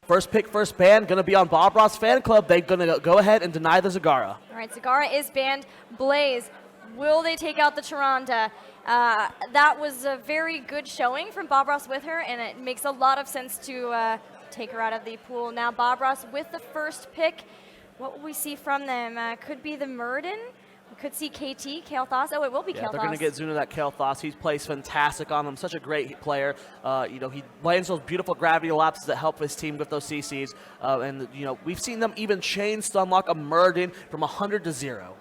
First pick, first ban, going to be on Bob Ross fan club. They're going to go ahead and deny the Zagara. All right, Zagara is banned. Blaze, will they take out the Tyrande? That was a very good showing from Bob Ross with her, and it makes a lot of sense to take her out of the pool. Now Bob Ross with the first pick. What will we see from them? Could be the Murden. We could see KT, Kael'Thas. Oh, it will be Kael'Thas. They're going to get Zuna that Kael'Thas. He plays fantastic on him. Such a great player. He lands those beautiful gravity lapses that help his team with those CCs. And we've seen them even chain stunlock a Murden from 100 to 0.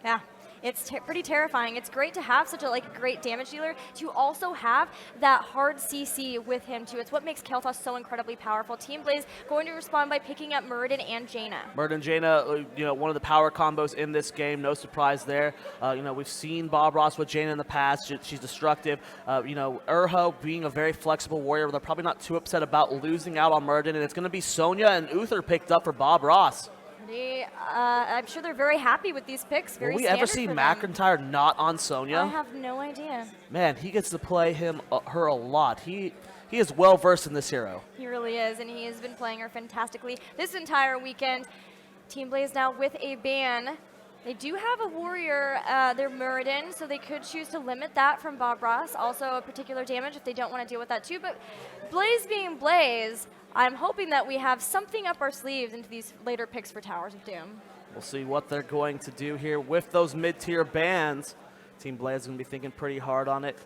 Yeah. It's pretty terrifying. It's great to have such a great damage dealer, to also have that hard CC with him too. It's what makes Kael'Thas so incredibly powerful. Team Blaze going to respond by picking up Murden and Jaina. Murden, Jaina, one of the power combos in this game. No surprise there. We've seen Bob Ross with Jaina in the past. She's destructive. Urho being a very flexible warrior, they're probably not too upset about losing out on Murden, and it's going to be Sonya and Uther picked up for Bob Ross. I'm sure they're very happy with these picks. Will we ever see McIntyre not on Sonya? I have no idea. Man, he gets to play her a lot. He is well versed in this hero. He really is, and he has been playing her fantastically this entire weekend. Team Blaze now with a ban. They do have a warrior, their Muradin, so they could choose to limit that from Bob Ross. Also a particular damage if they don't want to deal with that too. But Blaze being Blaze, I'm hoping that we have something up our sleeves into these later picks for Towers of Doom. We'll see what they're going to do here with those mid-tier bans. Team Blaze is going to be thinking pretty hard on it.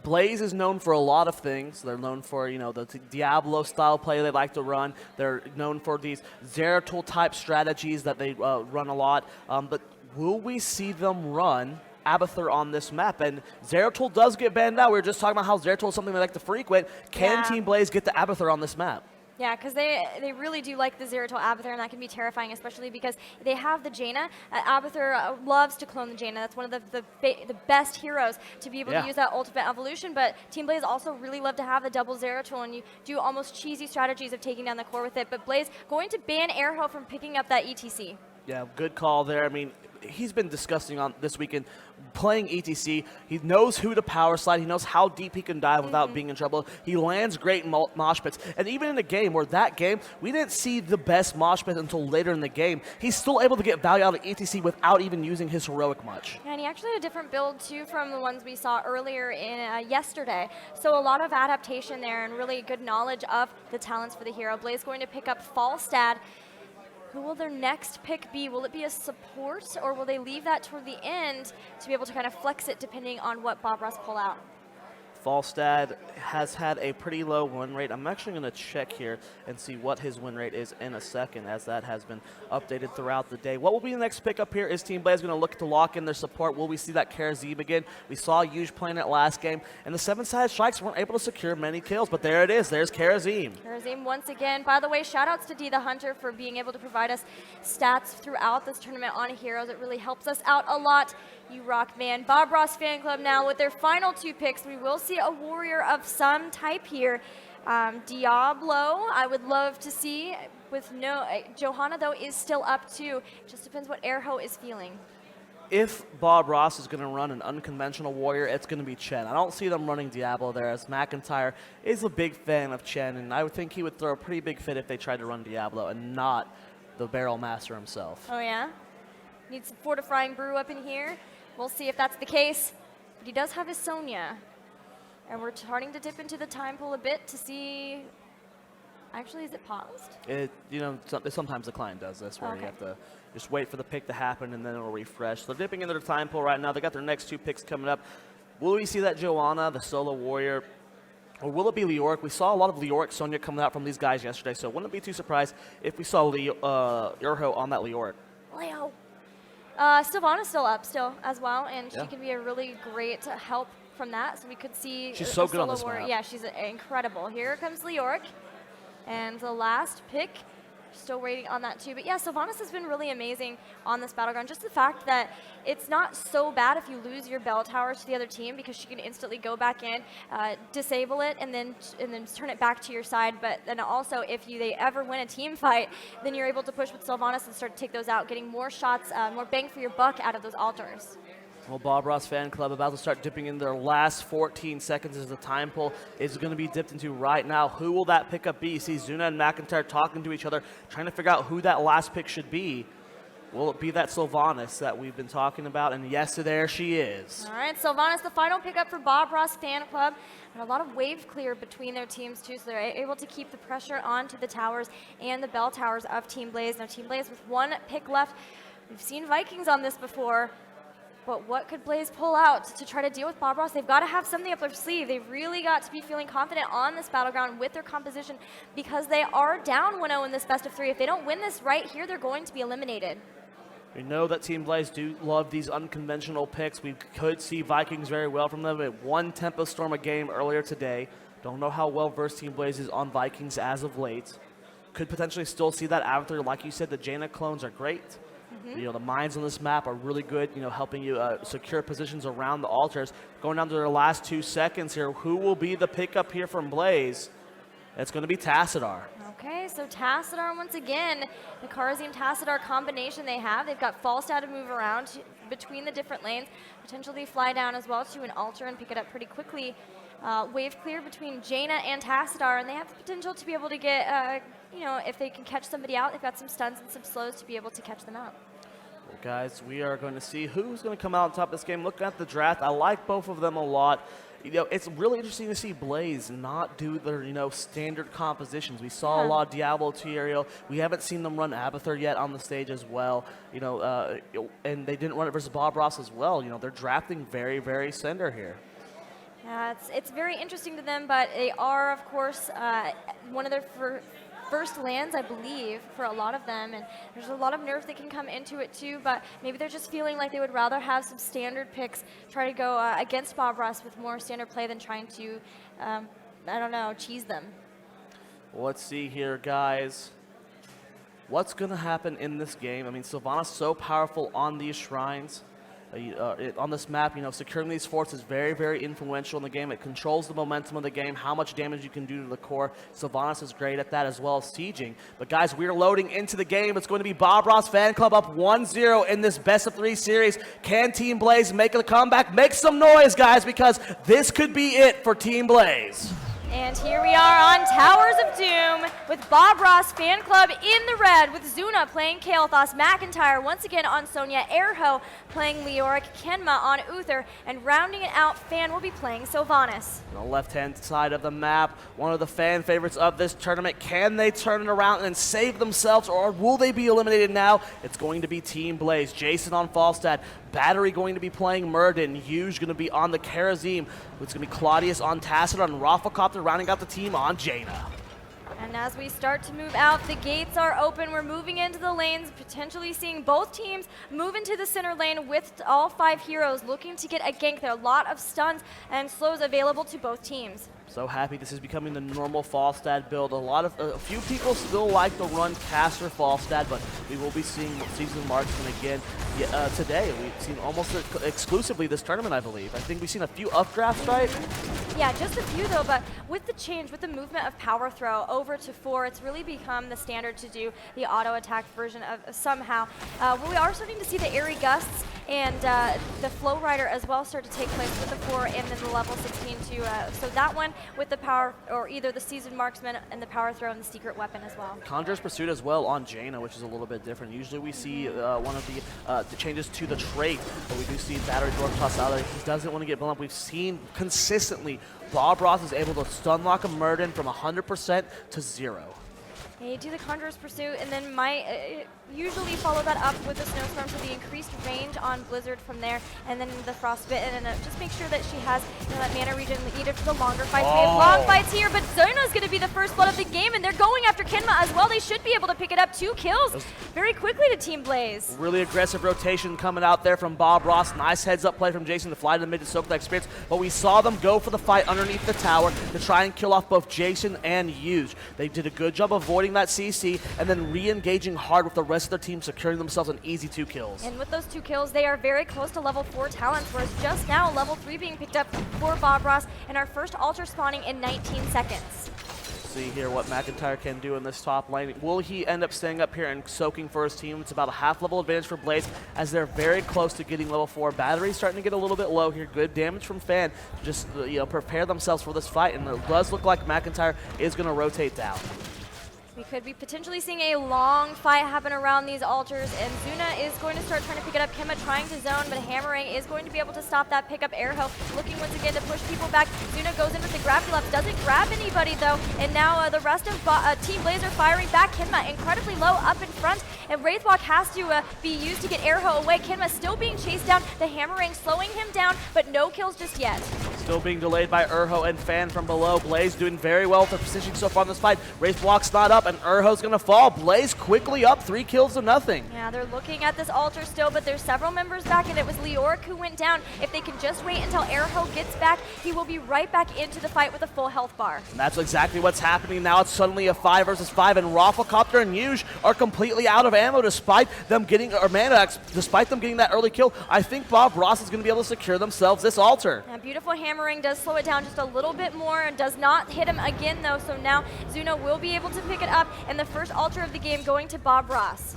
Blaze is known for a lot of things. They're known for, the Diablo-style play they like to run. They're known for these Zeratul-type strategies that they run a lot. But will we see them run Abathur on this map? And Zeratul does get banned now. We were just talking about how Zeratul is something they like to frequent. Can Team Blaze get the Abathur on this map? Yeah, because they really do like the Zeratul Abathur, and that can be terrifying, especially because they have the Jaina. Abathur loves to clone the Jaina. That's one of the best heroes to be able to use that ultimate evolution, but Team Blaze also really love to have the double Zeratul, and you do almost cheesy strategies of taking down the core with it. But Blaze going to ban Airho from picking up that ETC. Yeah, good call there. I mean, he's been discussing on this weekend playing ETC. He knows who to power slide. He knows how deep he can dive without being in trouble. He lands great mosh pits. And even in a game where we didn't see the best mosh pit until later in the game, he's still able to get value out of ETC without even using his heroic much. Yeah, and he actually had a different build too from the ones we saw earlier in yesterday. So a lot of adaptation there and really good knowledge of the talents for the hero. Blaze going to pick up Falstad. Who will their next pick be? Will it be a support, or will they leave that toward the end to be able to kind of flex it depending on what Bob Ross pull out? Falstad has had a pretty low win rate. I'm actually going to check here and see what his win rate is in a second, as that has been updated throughout the day. What will be the next pick up here? Is Team Blaze going to look to lock in their support? Will we see that Karazim again? We saw Yuge playing it last game, and the 7-sided strikes weren't able to secure many kills, but there it is. There's Karazim. Karazim once again. By the way, shout outs to D the Hunter for being able to provide us stats throughout this tournament on heroes. It really helps us out a lot. You rock, man. Bob Ross fan club now with their final 2 picks. We will see a warrior of some type here. Diablo, I would love to see. With Johanna, though, is still up too. Just depends what Airho is feeling. If Bob Ross is going to run an unconventional warrior, it's going to be Chen. I don't see them running Diablo there, as McIntyre is a big fan of Chen, and I would think he would throw a pretty big fit if they tried to run Diablo and not the Barrel Master himself. Oh, yeah? Needs some fortifying brew up in here. We'll see if that's the case. But he does have his Sonya. And we're starting to dip into the time pool a bit to see. Actually, is it paused? Sometimes the client does this, where you have to just wait for the pick to happen and then it'll refresh. So they're dipping into their time pool right now. They got their next 2 picks coming up. Will we see that Joanna, the solo warrior, or will it be Leoric? We saw a lot of Leoric Sonya coming out from these guys yesterday, so wouldn't be too surprised if we saw Urho on that Leoric. Leo. Sylvana's still up as well, and she can be a really great help from that. So we could see she's so good on this warrior. map. Yeah, she's incredible. Here comes Leoric, and the last pick. Still waiting on that too. But yeah, Sylvanas has been really amazing on this battleground. Just the fact that it's not so bad if you lose your bell towers to the other team, because she can instantly go back in, disable it, and then turn it back to your side. But then also, if they ever win a team fight, then you're able to push with Sylvanas and start to take those out, getting more shots, more bang for your buck out of those altars. Well, Bob Ross fan club about to start dipping in their last 14 seconds as the time pull is going to be dipped into right now. Who will that pickup be? You see Zuna and McIntyre talking to each other, trying to figure out who that last pick should be. Will it be that Sylvanas that we've been talking about? And yes, there she is. All right, Sylvanas, the final pickup for Bob Ross fan club. And a lot of wave clear between their teams, too, so they're able to keep the pressure onto the towers and the bell towers of Team Blaze. Now, Team Blaze with one pick left. We've seen Vikings on this before. But what could Blaze pull out to try to deal with Bob Ross? They've got to have something up their sleeve. They've really got to be feeling confident on this battleground with their composition because they are down 1-0 in this best of 3. If they don't win this right here, they're going to be eliminated. We know that Team Blaze do love these unconventional picks. We could see Vikings very well from them. It won Tempo Storm a game earlier today. Don't know how well versed Team Blaze is on Vikings as of late. Could potentially still see that after, like you said, the Jaina clones are great. You know, the mines on this map are really good, you know, helping you secure positions around the altars. Going down to their last 2 seconds here, who will be the pickup here from Blaze? It's going to be Tassadar. Okay, so Tassadar once again, the Karazim Tassadar combination they have. They've got Falstad to move around between the different lanes, potentially fly down as well to an altar and pick it up pretty quickly. Wave clear between Jaina and Tassadar, and they have the potential to be able to get, you know, if they can catch somebody out, they've got some stuns and some slows to be able to catch them out. Well, guys, we are going to see who's going to come out on top of this game. Looking at the draft, I like both of them a lot. You know, it's really interesting to see Blaze not do their, you know, standard compositions. We saw a lot of Diablo Tyrael. We haven't seen them run Abathur yet on the stage as well. You know, and they didn't run it versus Bob Ross as well. You know, they're drafting very, very Cinder here. Yeah, it's very interesting to them, but they are, of course, one of their first lands, I believe, for a lot of them, and there's a lot of nerves that can come into it too, but maybe they're just feeling like they would rather have some standard picks, try to go against Bob Ross with more standard play than trying to, I don't know, cheese them. Well, let's see here, guys. What's going to happen in this game? I mean, Sylvanas so powerful on these shrines. On this map, you know, securing these forts is very, very influential in the game. It controls the momentum of the game, how much damage you can do to the core. Sylvanas is great at that as well as sieging. But guys, we're loading into the game. It's going to be Bob Ross fan club up 1-0 in this best of 3 series. Can Team Blaze make a comeback? Make some noise, guys, because this could be it for Team Blaze. And here we are on Towers of Doom with Bob Ross fan club in the red with Zuna playing Kael'thas, McIntyre once again on Sonya, Erho playing Leoric, Kenma on Uther, and rounding it out, Fan will be playing Sylvanas. On the left-hand side of the map, one of the fan favorites of this tournament. Can they turn it around and save themselves, or will they be eliminated now? It's going to be Team Blaze. Jason on Falstad, Battery going to be playing Murden, Huge going to be on the Karazim. It's going to be Claudius on Tassadar, and Rafflecopter rounding out the team on Jaina. And as we start to move out, the gates are open. We're moving into the lanes, potentially seeing both teams move into the center lane with all 5 heroes looking to get a gank. There are a lot of stuns and slows available to both teams. So happy this is becoming the normal Falstad build. A few people still like to run caster Falstad, but we will be seeing Season Marksman again today. We've seen almost exclusively this tournament, I believe. I think we've seen a few updrafts, right? Yeah, just a few though, but with the change, with the movement of Power Throw over to 4, it's really become the standard to do the auto attack version of somehow. We are starting to see the Airy Gusts and the Flow Rider as well start to take place with the 4 and then the level 16 too. So that one with the power, or either the Seasoned Marksman and the Power Throw and the Secret Weapon as well. Conjurer's Pursuit as well on Jaina, which is a little bit different. Usually we see one of the changes to the trait, but we do see Battery Dwarf toss out there. He doesn't want to get blown up. We've seen consistently Bob Ross is able to stun lock a Murden from 100% to 0. They do the Conjurer's Pursuit and then might usually follow that up with the Snowstorm for the increased range on Blizzard from there, and then the Frostbitten, and just make sure that she has, you know, that mana regen needed for the longer fights. We have long fights here, but Zona's going to be the first blood of the game, and they're going after Kenma as well. They should be able to pick it up. 2 kills very quickly to Team Blaze. Really aggressive rotation coming out there from Bob Ross. Nice heads-up play from Jason to fly to the mid to soak that experience, but we saw them go for the fight underneath the tower to try and kill off both Jason and Huge. They did a good job avoiding that CC and then re-engaging hard with the rest of their team, securing themselves an easy 2 kills. And with those 2 kills, they are very close to level 4 talents, whereas just now level 3 being picked up for Bob Ross, and our first altar spawning in 19 seconds. see here what McIntyre can do in this top lane. Will he end up staying up here and soaking for his team? It's about a half level advantage for Blaze as they're very close to getting level 4. Battery's starting to get a little bit low here. Good damage from Fan. Just prepare themselves for this fight, and it does look like McIntyre is going to rotate down. We could be potentially seeing a long fight happen around these altars, and Zuna is going to start trying to pick it up. Kemba trying to zone, but Hammering is going to be able to stop that pickup. Airho looking once again to push people back. Zuna goes in with the gravity lapse, doesn't grab anybody though, and now the rest of Team Blaze are firing back. Kinma incredibly low up in front, and Wraithwalk has to be used to get Airho away. Kinma still being chased down. The Hammering slowing him down, but no kills just yet. Still being delayed by Urho and Fan from below. Blaze doing very well with their positioning so far in this fight. Wraithwalk's not up, and Urho's going to fall. Blaze quickly up, 3 kills to nothing. Yeah, they're looking at this altar still, but there's several members back, and it was Leoric who went down. If they can just wait until Airho gets back, he will be right back into the fight with a full health bar. And that's exactly what's happening now. It's suddenly a 5 versus 5, and Rafflecopter and Yuge are completely out of ammo despite them getting, or Manax, despite them getting that early kill. I think Bob Ross is going to be able to secure themselves this altar. Yeah, beautiful Hammering does slow it down just a little bit more, and does not hit him again though, so now Zuna will be able to pick it up, and the first altar of the game going to Bob Ross.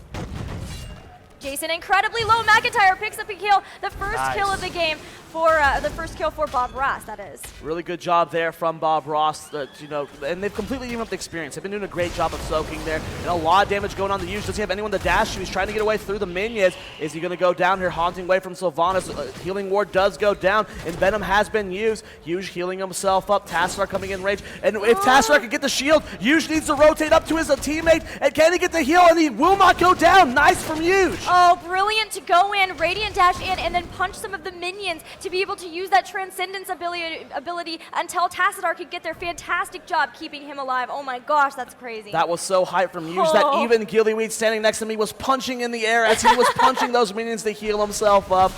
Jason incredibly low. McIntyre picks up a kill, the first kill of the game for Bob Ross, that is. Really good job there from Bob Ross, and they've completely evened up the experience. They've been doing a great job of soaking there, and a lot of damage going on the Yuge. Does he have anyone to dash to? He's trying to get away through the minions. Is he going to go down here? Haunting Wave from Sylvanas. Healing Ward does go down, and Venom has been used. Yuge healing himself up. Tassadar coming in range, and if Tassadar can get the shield, Yuge needs to rotate up to his teammate, and can he get the heal? And he will not go down. Nice from Yuge. Oh, brilliant to go in, Radiant dash in, and then punch some of the minions to be able to use that Transcendence ability until Tassadar could get there. Fantastic job keeping him alive. Oh my gosh, that's crazy. That was so hype from Yuge that even Gillyweed standing next to me was punching in the air as he was punching those minions to heal himself up.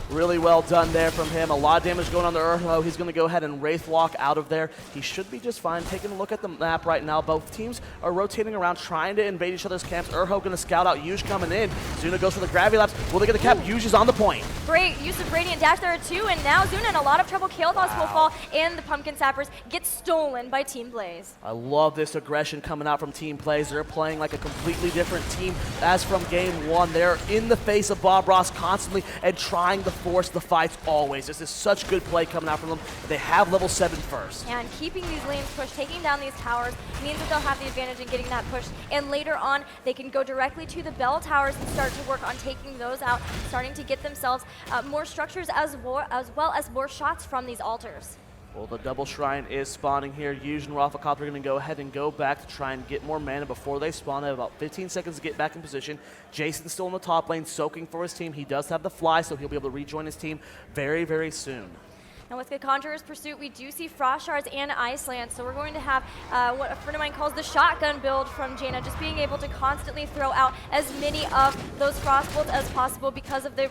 Really well done there from him. A lot of damage going on to Urho. He's going to go ahead and Wraithwalk out of there. He should be just fine. Taking a look at the map right now, both teams are rotating around, trying to invade each other's camps. Urho going to scout out. Yuge coming in. Zuna goes for the gravity lapse. Will they get the cap? Yuge is on the point. Great use of Radiant Dash there too, and now Zuna in a lot of trouble. Kael'thas will fall, and the Pumpkin Sappers get stolen by Team Blaze. I love this aggression coming out from Team Blaze. They're playing like a completely different team as from game 1. They're in the face of Bob Ross constantly and trying to force the fights always. This is such good play coming out from them. They have level 7 first. And keeping these lanes pushed, taking down these towers, means that they'll have the advantage in getting that push. And later on, they can go directly to the bell towers and start to work on taking those out, starting to get themselves more structures as well as more shots from these altars. Well, the double shrine is spawning here. Yuge and Rafflecopter are going to go ahead and go back to try and get more mana before they spawn. They have about 15 seconds to get back in position. Jason's still in the top lane, soaking for his team. He does have the fly, so he'll be able to rejoin his team very, very soon. Now with the Conjurer's Pursuit, we do see Frost Shards and Ice Lance, so we're going to have what a friend of mine calls the shotgun build from Jaina, just being able to constantly throw out as many of those Frost Bolts as possible because of the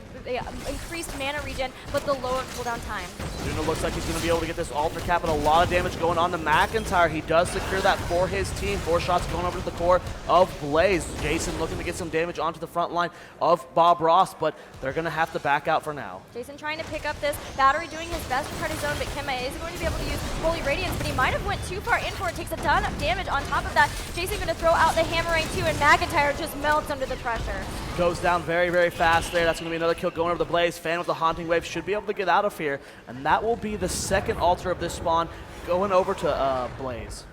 increased mana regen, but the lower cooldown time. Zuna looks like he's going to be able to get this altar cap, and a lot of damage going on to McIntyre. He does secure that for his team. 4 shots going over to the core of Blaze. Jason looking to get some damage onto the front line of Bob Ross, but they're going to have to back out for now. Jason trying to pick up this. Battery doing his best to try to zone, but Kemba is going to be able to use Holy Radiance, but he might have went too far in for it. Takes a ton of damage on top of that. Jason going to throw out the Hammering too, and McIntyre just melts under the pressure. Goes down very, very fast there. That's going to be another kill going over the Blaze. Fan with the Haunting Wave should be able to get out of here, and that will be the second altar of this spawn going over to Blaze.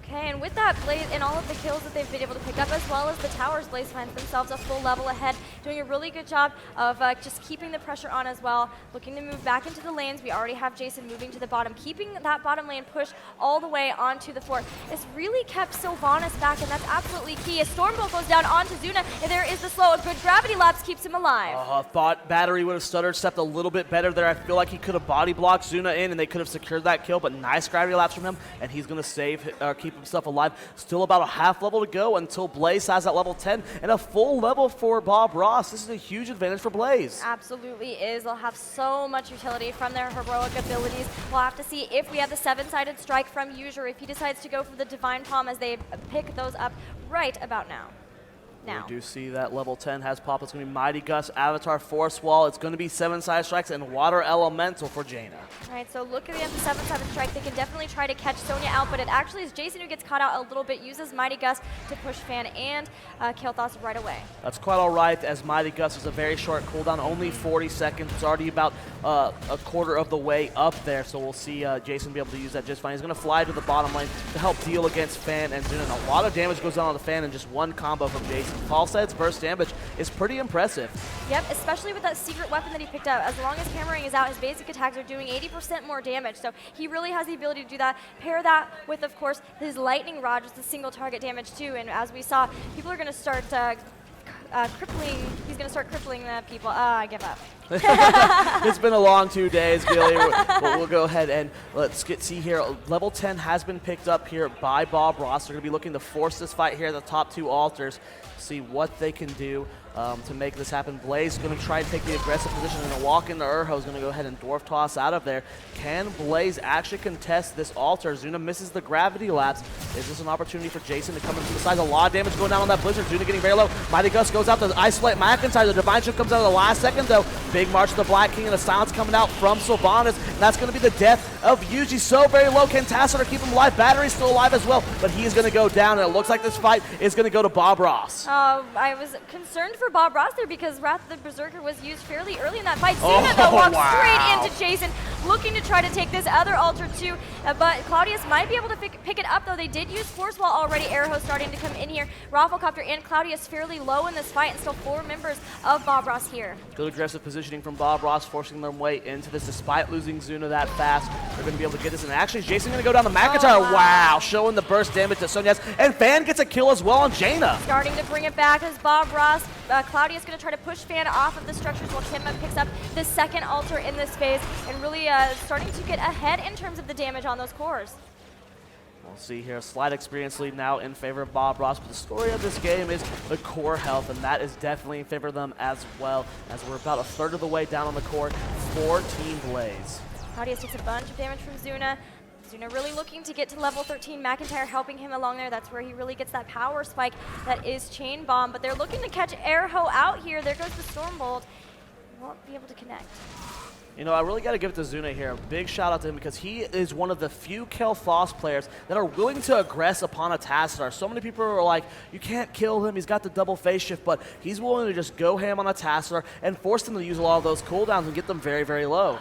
Okay, and with that, Blaze and all of the kills that they've been able to pick up, as well as the towers, Blaze finds themselves a full level ahead, doing a really good job of just keeping the pressure on as well, looking to move back into the lanes. We already have Jason moving to the bottom, keeping that bottom lane push all the way onto the fort. It's really kept Sylvanas back, and that's absolutely key. A Stormbolt goes down onto Zuna, and there is the slow. A good gravity lapse keeps him alive. Thought Battery would have stuttered, stepped a little bit better there. I feel like he could have body blocked Zuna in, and they could have secured that kill, but nice gravity lapse from him, and he's going to keep himself alive. Still about a half level to go until Blaze has that level 10 and a full level for Bob Ross. This is a huge advantage for Blaze. Absolutely is. They'll have so much utility from their heroic abilities. We'll have to see if we have the 7-sided strike from Yuge, or if he decides to go for the Divine Palm as they pick those up right about now. now. We do see that level 10 has popped. It's going to be Mighty Gust, Avatar, Force Wall. It's going to be 7-side strikes and Water Elemental for Jaina. All right, so looking at the 7-7 strike, they can definitely try to catch Sonya out, but it actually is Jason who gets caught out a little bit, uses Mighty Gust to push Fan and Kael'thas right away. That's quite all right, as Mighty Gust is a very short cooldown, only 40 seconds. It's already about a quarter of the way up there, so we'll see Jason be able to use that just fine. He's going to fly to the bottom lane to help deal against Fan and Zuna. And a lot of damage goes down on the Fan in just one combo from Jason. Falsehead's burst damage is pretty impressive. Yep, especially with that secret weapon that he picked up. As long as hammering is out, his basic attacks are doing 80% more damage, so he really has the ability to do that. Pair that with, of course, his lightning rod, just a single target damage too, and as we saw, people are going to start crippling, he's going to start crippling the people. I give up. It's been a long 2 days, Gilly. We'll go ahead and let's see here. Level 10 has been picked up here by Bob Ross. They're going to be looking to force this fight here at the top 2 altars, see what they can do to make this happen. Blaze is going to try and take the aggressive position, and a walk into Urho is going to go ahead and dwarf toss out of there. Can Blaze actually contest this altar? Zuna misses the gravity lapse. Is this an opportunity for Jason to come in from the side? A lot of damage going down on that Blizzard. Zuna getting very low. Mighty Gust goes out to isolate McIntyre. The Divine Shift comes out at the last second, though. Big march to the Black King and a silence coming out from Sylvanas. And that's going to be the death of Yuji. So very low. Can Tassadar keep him alive? Battery's still alive as well, but he is going to go down, and it looks like this fight is going to go to Bob Ross. I was concerned for Bob Ross there because Wrath of the Berserker was used fairly early in that fight. Zuna, though, walks straight into Jason, looking to try to take this other altar too, but Claudius might be able to pick it up, though. They did use Force Wall already. Airho starting to come in here. Rafflecopter and Claudius fairly low in this fight, and still 4 members of Bob Ross here. Good aggressive positioning from Bob Ross, forcing their way into this despite losing Zuna that fast. They're going to be able to get this, and actually Jason going to go down to McIntyre. Wow, showing the burst damage to Sonya, and Fan gets a kill as well on Jaina. Starting to bring it back as Bob Ross. Claudius going to try to push Fan off of the structures while Kinma picks up the second altar in this phase, and really starting to get ahead in terms of the damage on those cores. We'll see here, a slight experience lead now in favor of Bob Ross, but the story of this game is the core health, and that is definitely in favor of them as well, as we're about a third of the way down on the core for Team Blaze. Claudius takes a bunch of damage from Zuna. Zuna really looking to get to level 13. McIntyre helping him along there. That's where he really gets that power spike that is Chain Bomb, but they're looking to catch Airho out here. There goes the Stormbolt. Won't be able to connect. You know, I really got to give it to Zuna here. Big shout out to him because he is one of the few Kael'thas players that are willing to aggress upon a Tassadar. So many people are like, you can't kill him, he's got the double phase shift, but he's willing to just go ham on a Tassadar and force them to use a lot of those cooldowns and get them very, very low.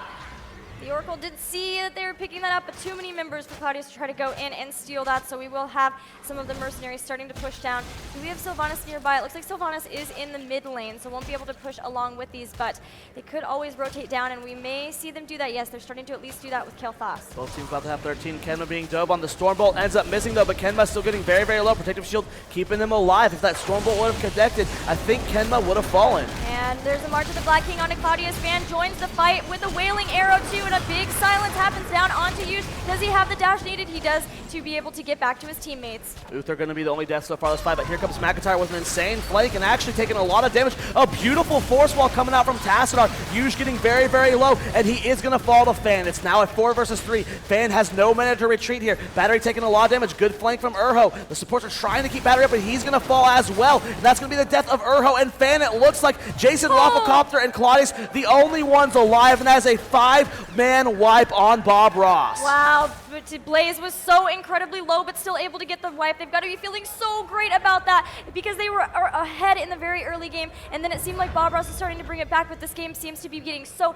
The Oracle did see that they were picking that up, but too many members for Claudius to try to go in and steal that, so we will have some of the mercenaries starting to push down. Do we have Sylvanas nearby? It looks like Sylvanas is in the mid lane, so won't be able to push along with these, but they could always rotate down, and we may see them do that. Yes, they're starting to at least do that with Kael'thas. Both teams about to have 13. Kenma being dove on the Stormbolt, ends up missing though, but Kenma still getting very, very low. Protective shield keeping them alive. If that Stormbolt would have connected, I think Kenma would have fallen. And there's a march of the Black King onto Claudius. Fan joins the fight with a Wailing Arrow too, and a big silence happens down onto Yush. Does he have the dash needed? He does, to be able to get back to his teammates. Uther going to be the only death so far this fight, but here comes McIntyre with an insane flank and actually taking a lot of damage. A beautiful force wall coming out from Tassadar. Yush getting very, very low, and he is going to fall to Fan. It's now at 4 versus 3. Fan has no mana to retreat here. Battery taking a lot of damage. Good flank from Urho. The supports are trying to keep Battery up, but he's going to fall as well. And that's going to be the death of Urho and Fan. It looks like Jason, Rafflecopter, and Claudius, the only ones alive, and that is a 5-man wipe on Bob Ross. Wow, but Blaze was so incredibly low, but still able to get the wipe. They've got to be feeling so great about that because they were ahead in the very early game, and then it seemed like Bob Ross is starting to bring it back, but this game seems to be getting so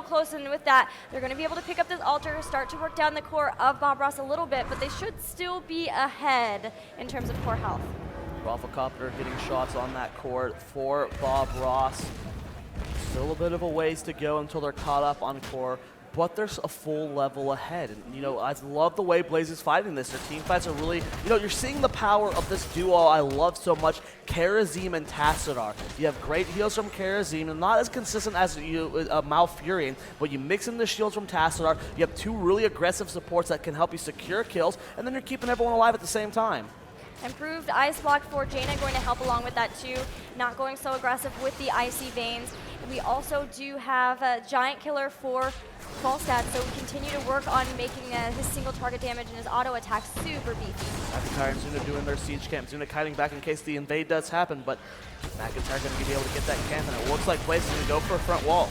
close, and with that, they're going to be able to pick up this altar, start to work down the core of Bob Ross a little bit, but they should still be ahead in terms of core health. Rafflecopter getting shots on that core for Bob Ross. Still a bit of a ways to go until they're caught up on core, but there's a full level ahead. And, you know, I love the way Blaze is fighting this. Their team fights are really, you know, you're seeing the power of this duo I love so much, Karazim and Tassadar. You have great heals from Karazim, and not as consistent as Malfurion, but you mix in the shields from Tassadar. You have 2 really aggressive supports that can help you secure kills, and then you're keeping everyone alive at the same time. Improved ice block for Jaina going to help along with that too. Not going so aggressive with the icy veins. And we also do have a Giant Killer for Falstad, so we continue to work on making his single target damage and his auto attack super beefy. McIntyre and Zuna doing their siege camp. Zuna kiting back in case the invade does happen, but McIntyre going to be able to get that camp, and it looks like Blaze is going to go for a front wall.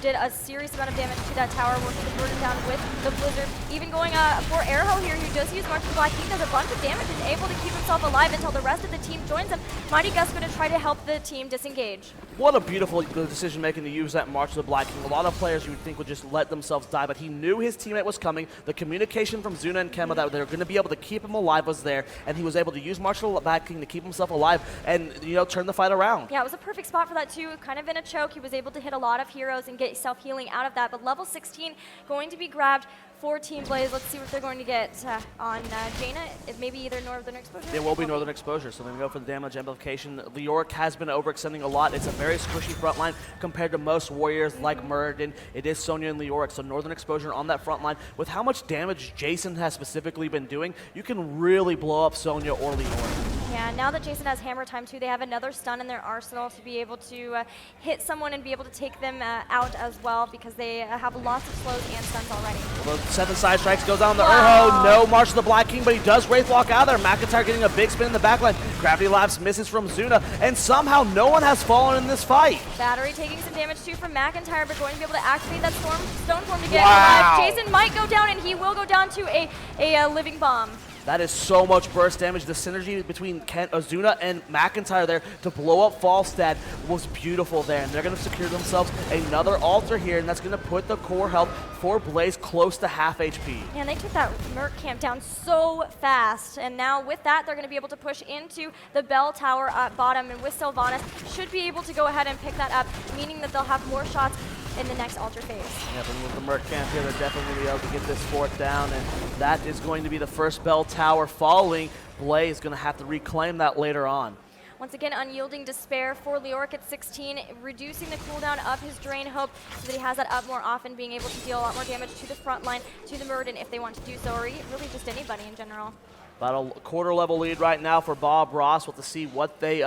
Did a serious amount of damage to that tower, working the burden down with the Blizzard. Even going for Arrow here, who does use March of the Black King, does a bunch of damage and able to keep himself alive until the rest of the team joins him. Mighty Gus going to try to help the team disengage. What a beautiful decision making to use that March of the Black King. A lot of players you would think would just let themselves die, but he knew his teammate was coming. The communication from Zuna and Kemba that they were going to be able to keep him alive was there, and he was able to use March of the Black King to keep himself alive and, you know, turn the fight around. Yeah, it was a perfect spot for that too. Kind of in a choke, he was able to hit a lot of heroes and get self-healing out of that, but level 16 going to be grabbed for Team Blaze. Let's see what they're going to get on Jaina. It may be either Northern Exposure. It will be Northern Exposure, so then we go for the damage amplification. Leoric has been overextending a lot. It's a very squishy front line compared to most warriors like Muradin. It is Sonya and Leoric, so Northern Exposure on that front line. With how much damage Jason has specifically been doing, you can really blow up Sonya or Leoric. Yeah, now that Jason has hammer time too, they have another stun in their arsenal to be able to hit someone and be able to take them out as well, because they have lots of slows and stuns already. Well, 7 side strikes goes down the Urho. No March of the Black King, but he does Wraith Walk out there. McIntyre getting a big spin in the backline. Gravity Labs misses from Zuna, and somehow no one has fallen in this fight. Battery taking some damage too from McIntyre, but going to be able to activate that stone form to get Wow. alive. Jason might go down, and he will go down to a living bomb. That is so much burst damage. The synergy between Zuna and McIntyre there to blow up Falstad was beautiful there. And they're going to secure themselves another altar here, and that's going to put the core health for Blaze close to half HP. Yeah, and they took that Merc camp down so fast. And now with that, they're going to be able to push into the bell tower at bottom. And with Sylvanas, should be able to go ahead and pick that up, meaning that they'll have more shots in the next altar phase. Yeah, but with the Merc camp here, they're definitely going to be able to get this fort down, and that is going to be the first bell tower falling. Blaze is going to have to reclaim that later on. Once again, Unyielding Despair for Leoric at 16, reducing the cooldown of his Drain Hope so that he has that up more often, being able to deal a lot more damage to the front line, to the Muradin if they want to do so, or really just anybody in general. About a quarter level lead right now for Bob Ross. We'll have to see what they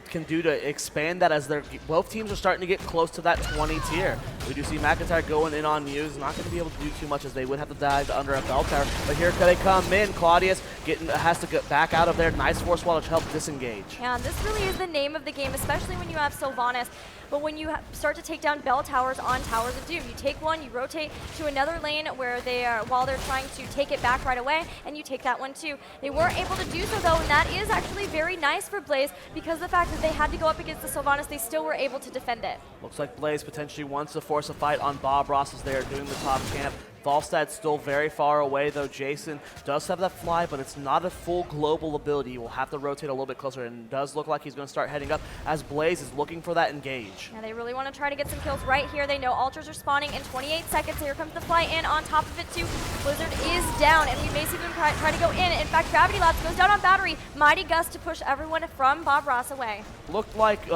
can do to expand that, as both teams are starting to get close to that 20 tier. We do see McIntyre going in on Muse. Not going to be able to do too much, as they would have to dive under a bell tower. But here they come in. Claudius has to get back out of there. Nice force wall to help disengage. Yeah, this really is the name of the game, especially when you have Sylvanas. But when you start to take down bell towers on Towers of Doom, you take one, you rotate to another lane where they are, while they're trying to take it back right away, and you take that one too. They weren't able to do so though, and that is actually very nice for Blaze, because of the fact that they had to go up against the Sylvanas, they still were able to defend it. Looks like Blaze potentially wants to force a fight on Bob Ross as they are doing the top camp. Falstad's still very far away, though. Jason does have that fly, but it's not a full global ability. He will have to rotate a little bit closer, and it does look like he's going to start heading up as Blaze is looking for that engage. Yeah, they really want to try to get some kills right here. They know altars are spawning in 28 seconds. Here comes the fly in on top of it, too. Blizzard is down, and we may see them try to go in. In fact, Gravity Labs goes down on Battery. Mighty Gus to push everyone from Bob Ross away. Looked like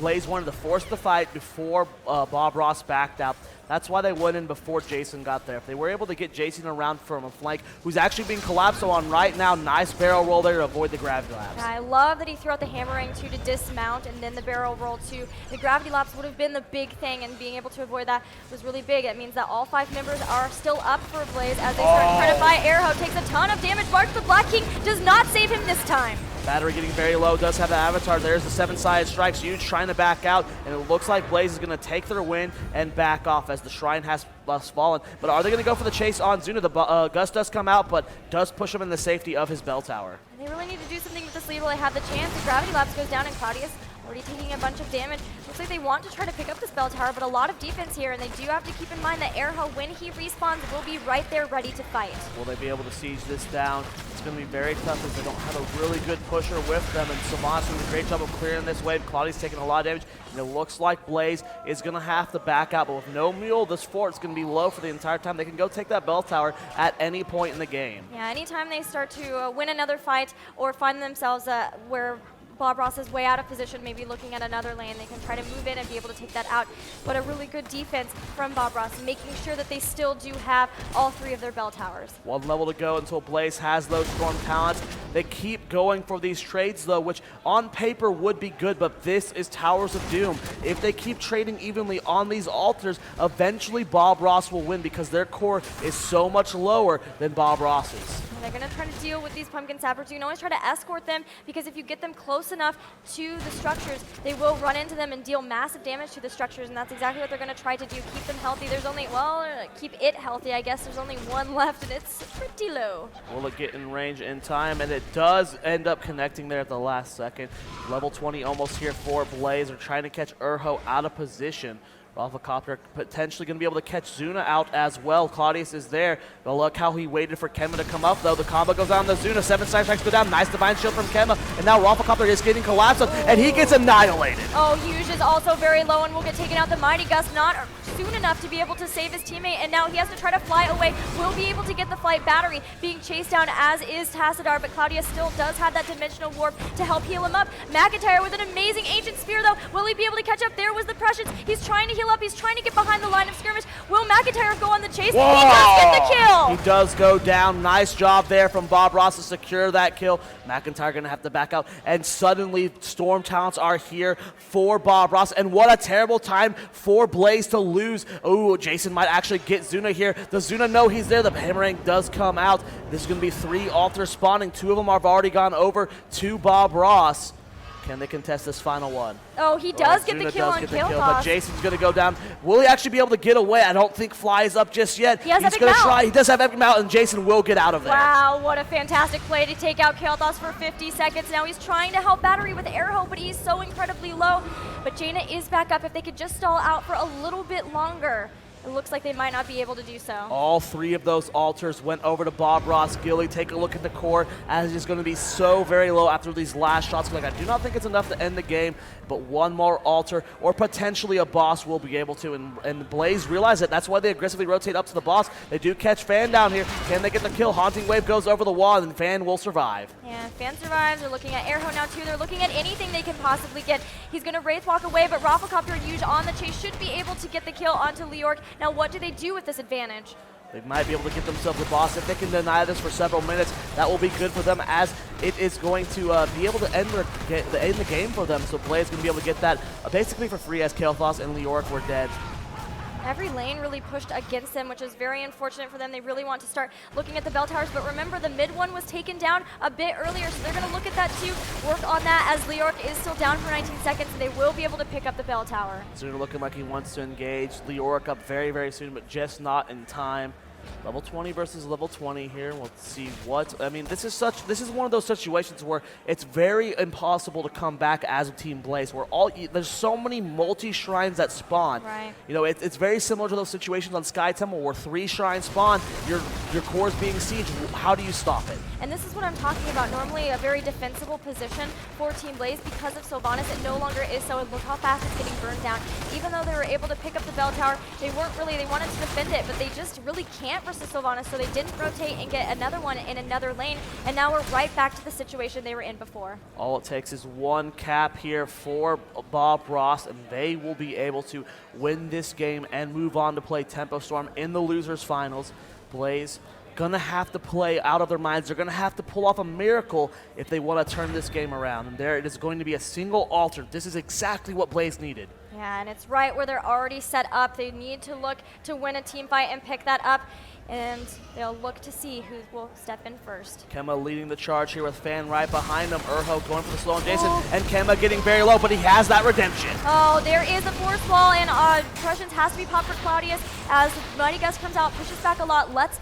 Blaze wanted to force the fight before Bob Ross backed out. That's why they went in before Jason got there. If they were able to get Jason around from a flank, who's actually being collapsed on right now, nice barrel roll there to avoid the Gravity Labs. Yeah, I love that he threw out the hammering too to dismount, and then the barrel roll too. The Gravity Labs would have been the big thing, and being able to avoid that was really big. It means that all 5 members are still up for Blaze as they start to try to fight. Airho takes a ton of damage. March the Black King does not save him this time. Battery getting very low, does have the avatar. There's the 7-sided strikes. Huge trying to back out, and it looks like Blaze is going to take their win and back off as the Shrine has fallen. But are they going to go for the chase on Zuna? The Gus does come out, but does push him in the safety of his bell tower. And they really need to do something with this lead while they have the chance. The Gravity Labs goes down, and Claudius already taking a bunch of damage. Looks like they want to try to pick up this bell tower, but a lot of defense here, and they do have to keep in mind that Airho, when he respawns, will be right there ready to fight. Will they be able to siege this down? It's going to be very tough as they don't have a really good pusher with them, and Sylvanas doing a great job of clearing this wave. Claudia's taking a lot of damage, and it looks like Blaze is going to have to back out, but with no mule, this fort's going to be low for the entire time. They can go take that bell tower at any point in the game. Yeah, anytime they start to win another fight or find themselves where Bob Ross is way out of position, maybe looking at another lane. They can try to move in and be able to take that out. But a really good defense from Bob Ross, making sure that they still do have all 3 of their bell towers. 1 level to go until Blaze has those Storm talents. They keep going for these trades, though, which on paper would be good, but this is Towers of Doom. If they keep trading evenly on these altars, eventually Bob Ross will win because their core is so much lower than Bob Ross's. And they're going to try to deal with these Pumpkin Sappers. You can always try to escort them, because if you get them close enough to the structures, they will run into them and deal massive damage to the structures, and that's exactly what they're going to try to do. Keep them healthy. There's only, well, keep it healthy, I guess. There's only 1 left, and it's pretty low. Will it get in range in time? And it does end up connecting there at the last second. Level 20 almost here for Blaze. They're trying to catch Urho out of position. Copter potentially going to be able to catch Zuna out as well. Claudius is there, but look how he waited for Kemba to come up, though. The combo goes down to Zuna. 7 side strikes go down. Nice divine shield from Kemba. And now Copter is getting collapsed, and he gets annihilated. Oh, Huge is also very low and will get taken out. The Mighty Gust not soon enough to be able to save his teammate, and now he has to try to fly away. Will be able to get the flight battery, being chased down as is Tassadar, but Claudius still does have that dimensional warp to help heal him up. McIntyre with an amazing ancient spear, though. Will he be able to catch up? There was the Prussians. He's trying to heal up. He's trying to get behind the line of skirmish. Will McIntyre go on the chase? Whoa! He does get the kill. He does go down. Nice job there from Bob Ross to secure that kill. McIntyre going to have to back out, and suddenly Storm talents are here for Bob Ross, and what a terrible time for Blaze to lose. Oh, Jason might actually get Zuna here. Does Zuna know he's there? The Boomerang does come out. This is going to be 3 altars spawning. 2 of them have already gone over to Bob Ross. Can they contest this final one? Oh, he does get the kill on Kill but Toss. Jason's going to go down. Will he actually be able to get away? I don't think Fly is up just yet. He has He's Epic going to Mount. try. He does have Epic Mount, and Jason will get out of there. Wow, what a fantastic play to take out Kael'thas for 50 seconds. Now he's trying to help Battery with Airho, but he's so incredibly low. But Jaina is back up. If they could just stall out for a little bit longer, it looks like they might not be able to do so. All 3 of those altars went over to Bob Ross. Gilly, take a look at the core, as it's going to be so very low after these last shots. Like, I do not think it's enough to end the game, but 1 more altar or potentially a boss will be able to. And Blaze realize it. That's why they aggressively rotate up to the boss. They do catch Fan down here. Can they get the kill? Haunting Wave goes over the wall, and Fan will survive. Yeah, Fan survives. They're looking at Airho now, too. They're looking at anything they can possibly get. He's going to Wraith Walk away, but Rafflecopter and Huge on the chase should be able to get the kill onto Leorc. Now, what do they do with this advantage? They might be able to get themselves a boss. If they can deny this for several minutes, that will be good for them, as it is going to be able to end the game for them. So Blaze is going to be able to get that basically for free, as Kael'thas and Leorc were dead. Every lane really pushed against them, which is very unfortunate for them. They really want to start looking at the bell towers, but remember, the mid one was taken down a bit earlier, so they're going to look at that too, work on that, as Leorc is still down for 19 seconds, and they will be able to pick up the bell tower. Zuna looking like he wants to engage. Leorc up very, very soon, but just not in time. Level 20 versus level 20 here. We'll see what, I mean, this is one of those situations where it's very impossible to come back as a Team Blaze, where there's so many multi-shrines that spawn. Right. You know, it's very similar to those situations on Sky Temple where 3 shrines spawn, your core is being sieged. How do you stop it? And this is what I'm talking about. Normally a very defensible position for Team Blaze. Because of Sylvanas, it no longer is so. And look how fast it's getting burned down. Even though they were able to pick up the bell tower, they wanted to defend it, but they just really can't versus Sylvanas, so they didn't rotate and get another one in another lane, and now we're right back to the situation they were in before. All it takes is 1 cap here for Bob Ross, and they will be able to win this game and move on to play Tempo Storm in the losers finals. Blaze gonna have to play out of their minds. They're gonna have to pull off a miracle if they want to turn this game around, and there it is going to be a single altar. This is exactly what Blaze needed. Yeah, and it's right where they're already set up. They need to look to win a team fight and pick that up, and they'll look to see who will step in first. Kemba leading the charge here with Fan right behind him. Urho going for the slow on Jason, and Kemba getting very low, but he has that redemption. Oh, there is a force wall, and Prussians has to be popped for Claudius as Mighty Gust comes out, pushes back a lot, lets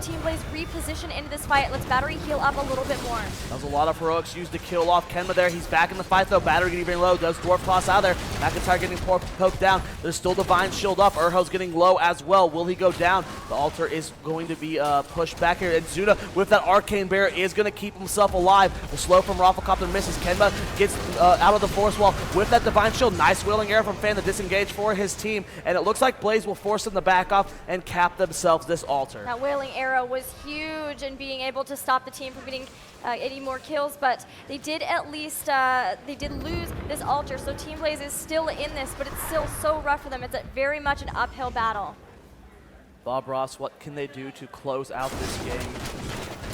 Team Blaze reposition into this fight, lets Battery heal up a little bit more. That was a lot of heroics used to kill off Kemba there. He's back in the fight though. Battery getting very low, does Dwarf Toss out there. McIntyre getting poked down. There's still Divine Shield up. Urho's getting low as well. Will he go down? The altar is going to be pushed back here. And Zuna with that Arcane Barrier is going to keep himself alive. The slow from Rafflecopter misses. Kenma gets out of the force wall with that Divine Shield. Nice wheeling arrow from Fan to disengage for his team. And it looks like Blaze will force them to back off and cap themselves this altar. That whaling arrow was huge in being able to stop the team from getting any more kills, but they did at least, they did lose this altar, so Team Blaze is still in this, but it's still so rough for them. It's very much an uphill battle. Bob Ross, what can they do to close out this game?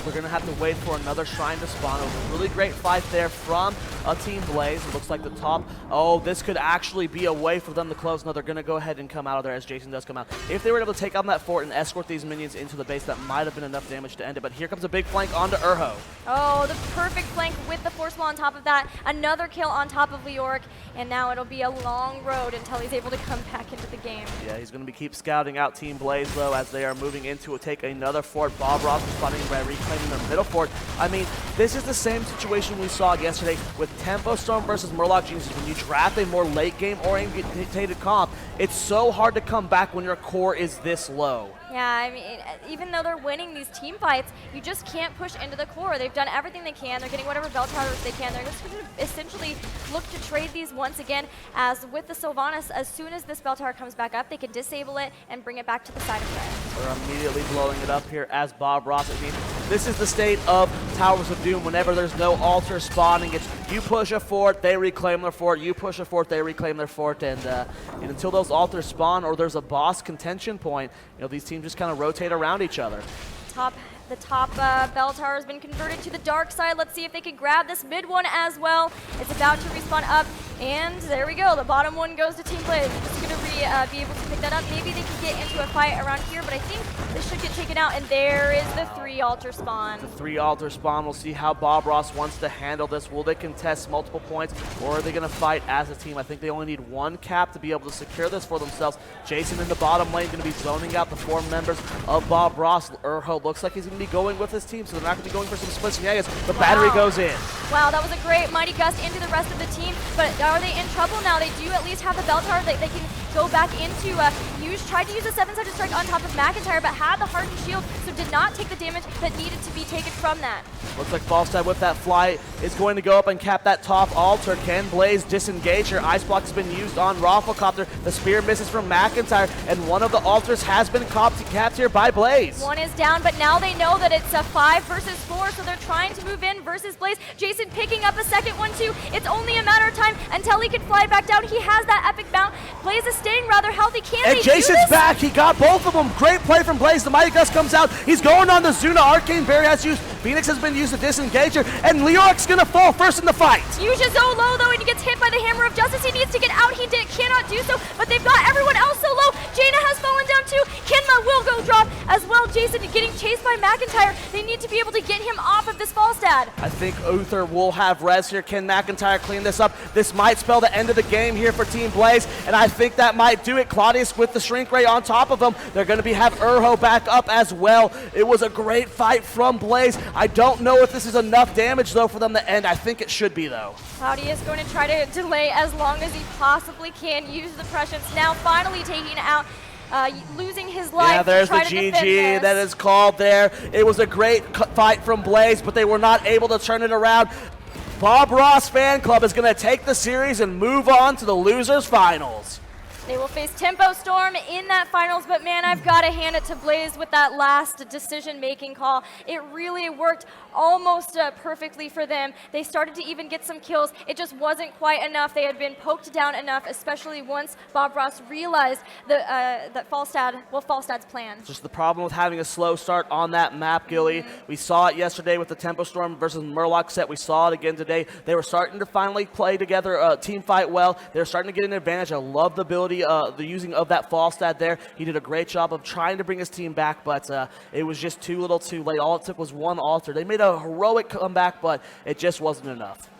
We're going to have to wait for another shrine to spawn. It was a really great fight there from Team Blaze. It looks like the top. Oh, this could actually be a way for them to close. No, they're going to go ahead and come out of there as Jason does come out. If they were able to take on that fort and escort these minions into the base, that might have been enough damage to end it. But here comes a big flank onto Urho. Oh, the perfect flank with the force wall on top of that. Another kill on top of Leoric, and now it'll be a long road until he's able to come back into the game. Yeah, he's going to keep scouting out Team Blaze, though, as they are moving into take another fort. Bob Ross is spotting by reclaiming their middle fort. I mean, this is the same situation we saw yesterday with Tempo Storm versus Murloc Geniuses. When you draft a more late game oriented comp, it's so hard to come back when your core is this low. Yeah, I mean, even though they're winning these team fights, you just can't push into the core. They've done everything they can. They're getting whatever bell towers they can. They're just going to essentially look to trade these once again, as with the Sylvanas, as soon as this bell tower comes back up, they can disable it and bring it back to the side of red. They're immediately blowing it up here as Bob Ross. I mean, this is the state of Towers of Doom whenever there's no altar spawning. It's you push a fort, they reclaim their fort. You push a fort, they reclaim their fort. And until those altars spawn or there's a boss contention point, you know, these teams just kind of rotate around each other. The top bell tower has been converted to the dark side. Let's see if they can grab this mid one as well. It's about to respawn up, and there we go. The bottom one goes to Team Blaze. It's going to be able to pick that up. Maybe they can get into a fight around here, but I think this should get taken out, and there is the 3 altar spawn. The 3 altar spawn. We'll see how Bob Ross wants to handle this. Will they contest multiple points, or are they going to fight as a team? I think they only need 1 cap to be able to secure this for themselves. Jason in the bottom lane going to be zoning out the 4 members of Bob Ross. Urho looks like he's going to be going with his team, so they're not going to be going for some splits and yagas. The battery goes in. Wow, that was a great Mighty Gust into the rest of the team, but are they in trouble now? They do at least have the bell tower that they can go back into. Tried to use a 7-sided strike on top of McIntyre, but had the hardened shield, so did not take the damage that needed to be taken from that. Looks like Falstad with that fly is going to go up and cap that top altar. Can Blaze disengage here? Ice Block has been used on Rafflecopter. The spear misses from McIntyre, and one of the altars has been capped here by Blaze. One is down, but now they know that it's a 5 versus 4, so they're trying to move in versus Blaze. Jason picking up a second one too. It's only a matter of time until he can fly back down. He has that epic mount. Blaze is staying rather healthy. Can they do this? Jason's back. He got both of them. Great play from Blaze. The Mighty Gust comes out. He's going on the Zuna. Arcane Barrier has used. Phoenix has been used to disengage her, and Leoric's gonna fall first in the fight. Yuzha so low though, and he gets hit by the Hammer of Justice. He needs to get out. He cannot do so, but they've got everyone else so low. Jaina has fallen down too. Kenma will go drop as well. Jason getting chased by McIntyre. They need to be able to get him off of this Falstad. I think Uther will have res here. Can McIntyre clean this up? This might spell the end of the game here for Team Blaze, and I think that might do it. Claudius with the Shrink Ray on top of him. They're going to have Urho back up as well. It was a great fight from Blaze. I don't know if this is enough damage, though, for them to end. I think it should be, though. Claudius going to try to delay as long as he possibly can. Use the prescience. Now finally taking out, losing his life. Yeah, there's the GG that is called there. It was a great fight from Blaze, but they were not able to turn it around. Bob Ross Fan Club is going to take the series and move on to the losers finals. They will face Tempo Storm in that finals, but man, I've got to hand it to Blaze with that last decision-making call. It really worked almost perfectly for them. They started to even get some kills. It just wasn't quite enough. They had been poked down enough, especially once Bob Ross realized that Falstad's plan. Just the problem with having a slow start on that map, Gilly. We saw it yesterday with the Tempo Storm versus Murloc set. We saw it again today. They were starting to finally play together, team fight well. They were starting to get an advantage. I love the ability, the using of that Falstad there. He did a great job of trying to bring his team back, but it was just too little too late. All it took was one altar. They made a heroic comeback, but it just wasn't enough.